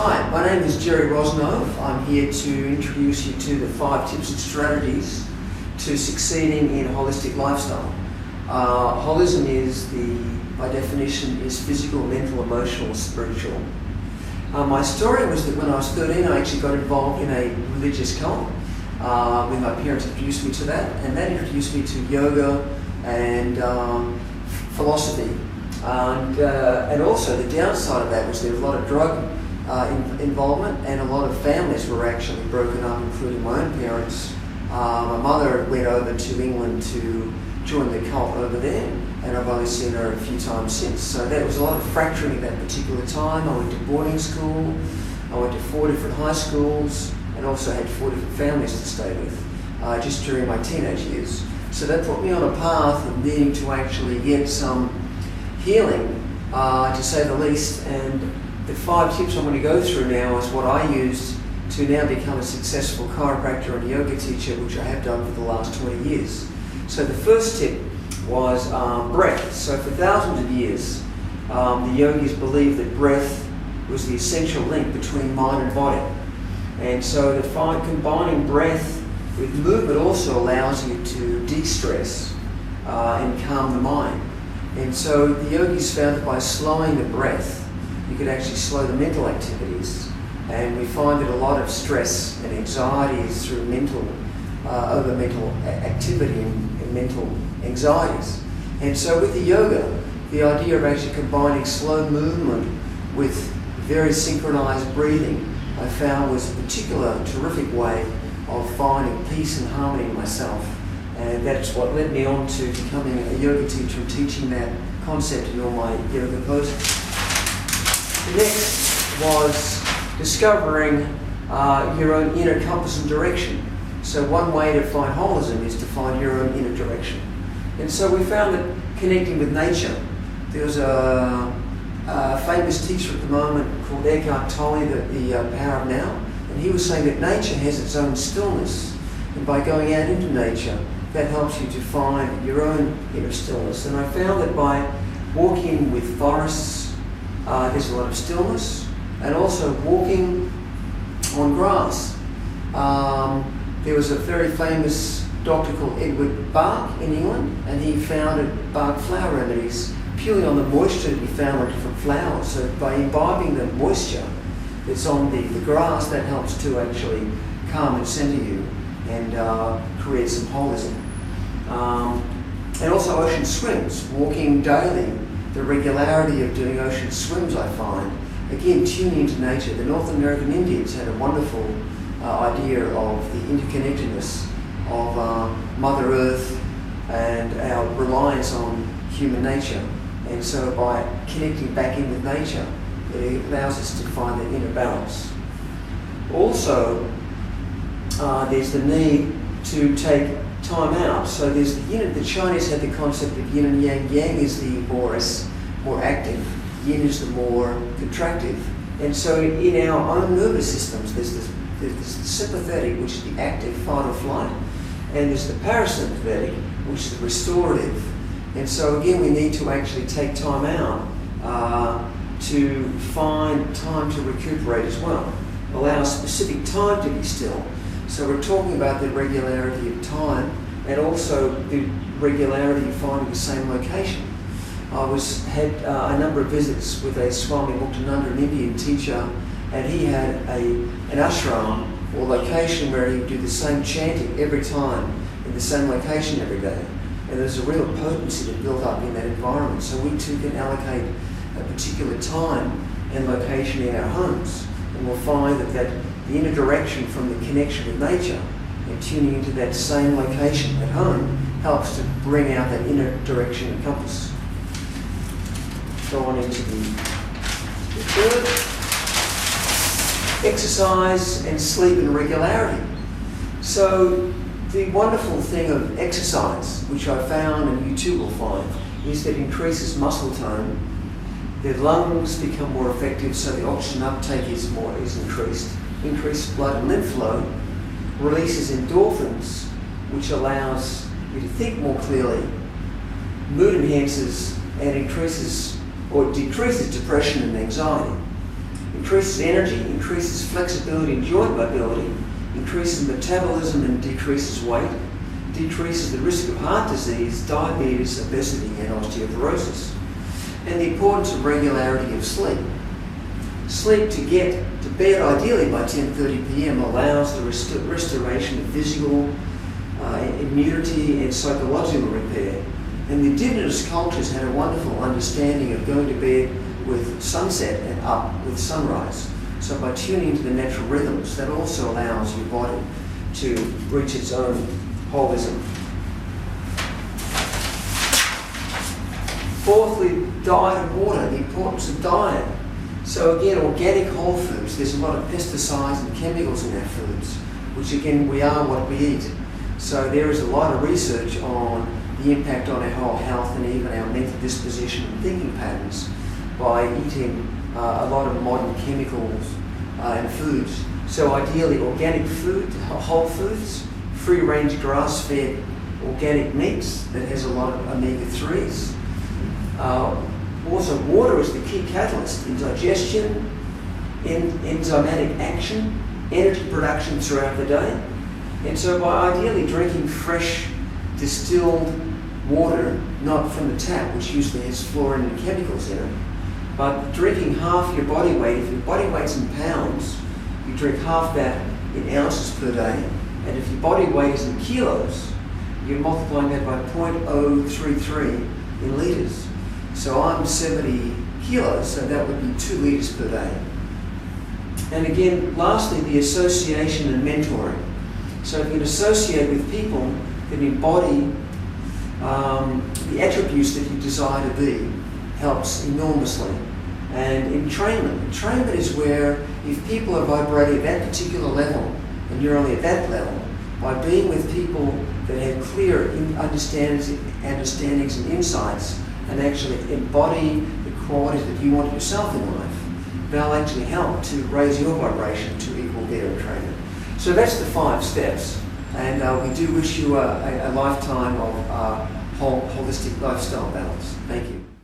Hi, my name is Gerry Rosanove. I'm here to introduce you to the 5 tips and strategies to succeeding in a holistic lifestyle. Holism is by definition, is physical, mental, emotional, spiritual. My story was that when I was 13, I actually got involved in a religious cult. When my parents introduced me to that, and that introduced me to yoga and philosophy. And also the downside of that was there was a lot of drug involvement, and a lot of families were actually broken up, including my own parents. My mother went over to England to join the cult over there, and I've only seen her a few times since. So there was a lot of fracturing at that particular time. I went to boarding school, I went to 4 different high schools, and also had 4 different families to stay with just during my teenage years. So that put me on a path of needing to actually get some healing, to say the least. And the 5 tips I'm going to go through now is what I used to now become a successful chiropractor and yoga teacher, which I have done for the last 20 years. So the first tip was breath. So for thousands of years, the yogis believed that breath was the essential link between mind and body. And so combining breath with movement also allows you to de-stress and calm the mind. And so the yogis found that by slowing the breath, you could actually slow the mental activities. And we find that a lot of stress and anxiety is through over mental activity and mental anxieties. And so with the yoga, the idea of actually combining slow movement with very synchronized breathing, I found was a particular terrific way of finding peace and harmony in myself. And that's what led me on to becoming a yoga teacher and teaching that concept in all my yoga poses. The next was discovering your own inner compass and direction. So one way to find holism is to find your own inner direction. And so we found that connecting with nature, there was a famous teacher at the moment called Eckhart Tolle, the Power of Now, and he was saying that nature has its own stillness, and by going out into nature, that helps you to find your own inner stillness. And I found that by walking with forests, there's a lot of stillness, and also walking on grass. There was a very famous doctor called Edward Bach in England, and he founded Bach flower remedies purely on the moisture to be found on different flowers. So by imbibing the moisture that's on the grass, that helps to actually calm and center you and create some holism. And also ocean swims, walking daily, the regularity of doing ocean swims, I find, again, tuning into nature. The North American Indians had a wonderful idea of the interconnectedness of Mother Earth and our reliance on human nature. And so by connecting back in with nature, it allows us to find that inner balance. Also, there's the need to take time out. So there's the Chinese had the concept of yin and yang. Yang is the more active, yin is the more contractive. And so in our own nervous systems, there's the sympathetic, which is the active, fight or flight, and there's the parasympathetic, which is the restorative. And so again, we need to actually take time out to find time to recuperate as well. Allow a specific time to be still. So we're talking about the regularity of time and also the regularity of finding the same location. I had a number of visits with a Swami Muktananda, an Indian teacher, and he had an ashram or location where he would do the same chanting every time in the same location every day. And there's a real potency that built up in that environment. So we too can allocate a particular time and location in our homes, and we'll find that the inner direction from the connection with nature and tuning into that same location at home helps to bring out that inner direction and compass. Go on into the third. Exercise and sleep and regularity. So the wonderful thing of exercise, which I found and you too will find, is that it increases muscle tone. The lungs become more effective, so the oxygen uptake is increased. Increased blood and lymph flow, releases endorphins, which allows you to think more clearly, mood enhances, and increases or decreases depression and anxiety. In increases energy, increases flexibility and joint mobility, increases metabolism and decreases weight, decreases the risk of heart disease, diabetes, obesity and osteoporosis. And the importance of regularity of sleep. Sleep to get to bed ideally by 10:30 p.m. allows the restoration of physical immunity and psychological repair. And the indigenous cultures had a wonderful understanding of going to bed with sunset and up with sunrise. So by tuning into the natural rhythms, that also allows your body to reach its own holism. Fourthly, diet and water, the importance of diet. So again, organic whole foods, there's a lot of pesticides and chemicals in our foods, which again, we are what we eat. So there is a lot of research on the impact on our whole health and even our mental disposition and thinking patterns by eating a lot of modern chemicals and foods. So ideally, organic food, whole foods, free-range grass-fed organic meats that has a lot of omega-3s. Also, water is the key catalyst in digestion, in enzymatic action, energy production throughout the day. And so by ideally drinking fresh, distilled water, not from the tap, which usually has fluorine and chemicals in it, but drinking half your body weight, if your body weight's in pounds, you drink half that in ounces per day. And if your body weight is in kilos, you're multiplying that by 0.033 in litres. So I'm 70 kilos, so that would be 2 litres per day. And again, lastly, the association and mentoring. So if you can associate with people that embody the attributes that you desire to be, helps enormously. And entrainment is where if people are vibrating at that particular level, and you're only at that level, by being with people that have clear understandings and insights, and actually embody the qualities that you want yourself in life, they'll actually help to raise your vibration to equal their entrainment. So that's the 5 steps, and we do wish you a lifetime of holistic lifestyle balance. Thank you.